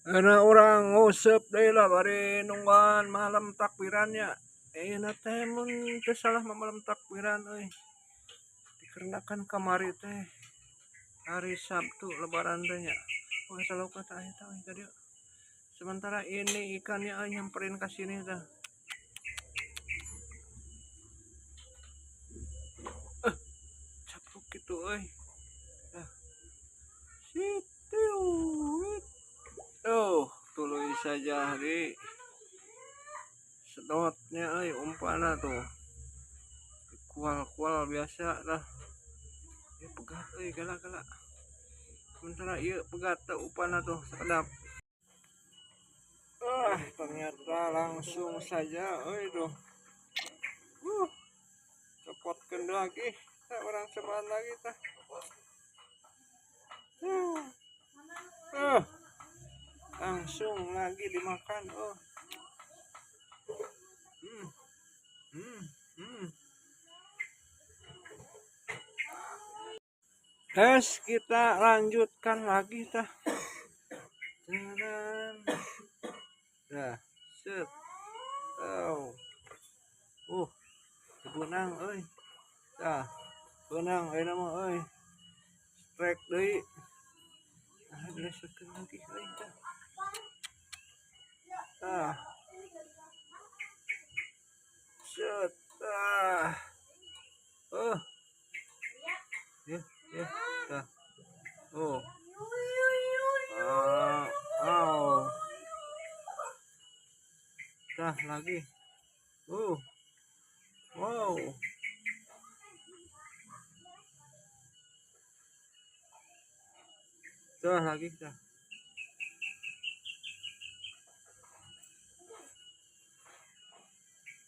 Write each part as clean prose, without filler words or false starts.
Ana orang ngusep deui lah bari nungguan malam takbirannya. Ayeuna teh mun teu salah mah malam takbiran euy. Dikarenakan kamari teh hari Sabtu lebaran teh nya. Oh eta loka tah eta euy ka dieu. Sementara ini ikannya nyamperin ka sini tah. Capruk kitu euy. Tah. Sitiu. Tuh, tuluy saja di sedotnya euy umpana tuh. Kual-kual biasa dah. Ieu pegat euy gala-gala. Sementara ieu pegat teh upana tuh sadap. Ternyata langsung saja euy tuh. Cepotkeun lagi. Tah orang cobaan lagi tah. Langsung lagi dimakan. Hmm. Hmm. Hmm. Kita lanjutkan lagi tah. Jalan. Dah, set. Benang euy. Tah, benang ayeuna mah euy. Strike deui. Dilesetkeun lagi euy tah. Tah. Set. Tah. Ya, ya, tah. Tah lagi. Wow. Tah lagi tah.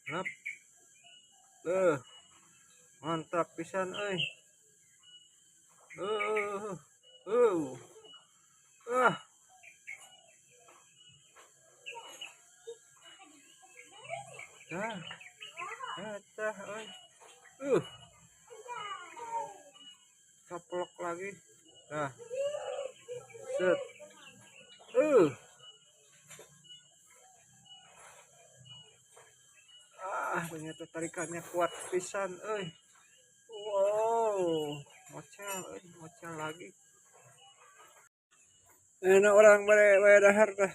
Lap. Mantap pisan euy. Ah. Dah. Tah euy. Caplok lagi. Dah. Set. Ternyata tarikannya kuat pisan euy. Wow. Mocel lagi. Enak orang bare dahar tah.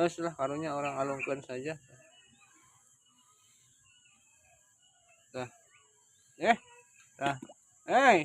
Setelah karunya orang alungkeun saja. Dah. Dah. Dah. Hei.